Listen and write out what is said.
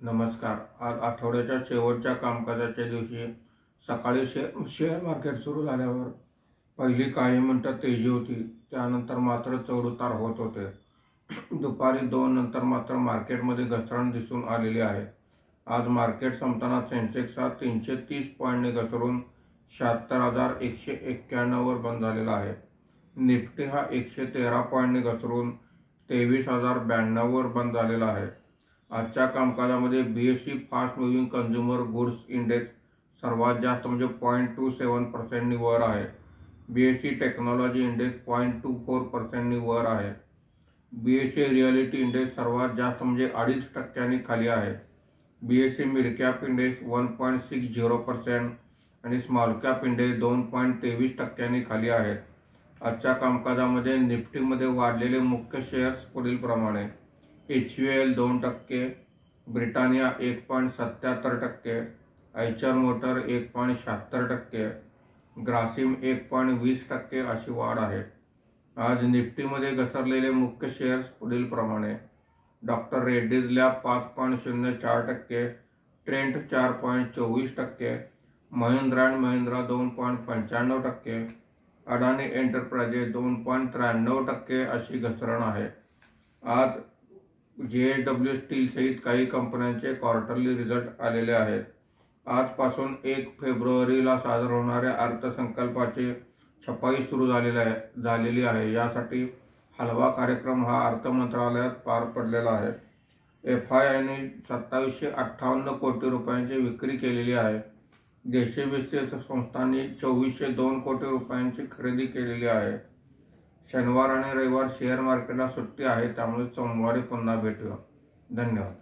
नमस्कार. आज आठवड्याच्या शेवटच्या कामकाजाच्या दिवशी सकाळी शेअर मार्केट सुरू झाल्यावर पहिली काही मिनिटं तेजी होती. त्यानंतर मात्र चढउतार होत होते. दुपारी 2 नंतर मात्र मार्केटमध्ये घसरण दिसून आलेली आहे. आज मार्केट संपताना सेन्सेक्स हा 330 पॉईंटने घसरून 76,191 वर बंद झालेला आहे. निफ्टी हा 113 पॉईंटने घसरून 23,092 वर बंद झालेला आहे. आजच्या कामकाजामध्ये BSE fast moving consumer goods index सर्वात जास्त म्हणजे 0.27% वर आहे. BSE टेक्नॉलॉजी इंडेक्स 0.24% वर आहे. BSE रिअलिटी इंडेक्स सर्वात जास्त म्हणजे 2.5% खाली आहे. BSE मिड कॅप इंडेक्स 1.60% आणि स्मॉल कॅप इंडेक्स 2.23% खाली आहेत. आजच्या कामकाजामध्ये निफ्टीमध्ये वाढलेले मुख्य शेअर्स पुढील प्रमाणे: HUL 2%, Britannia 1.77%, Eicher motor 1.76%, Grasim 1.20% अशी वाढ आहे. आज निफ्टीमध्ये घसरलेले मुख्य शेअर्स पुढील प्रमाणे: doctor Reddy's lab 5.04%, Trent 4.24%, Mahindra and Mahindra 2.95%, Adani enterprises 2.93% अशी घसरण आहे. आज JSW स्टील सहित काही कंपन्यांचे क्वार्टरली रिझल्ट आलेले आहेत. आजपासून 1 फेब्रुवारीला सादर होणाऱ्या अर्थसंकल्पाची छपाई सुरू झालेली आहे. यासाठी हलवा कार्यक्रम हा अर्थ मंत्रालयात पार पडलेला आहे. FIIने 2758 कोटी रुपयांची विक्री केलेली आहे. देशी वित्तीय संस्थांनी 2402 कोटी रुपयांची खरेदी केलेली आहे. शनिवार आणि रविवार शेअर मार्केटला सुट्टी आहे, त्यामुळे सोमवारी पुन्हा भेटूया. धन्यवाद.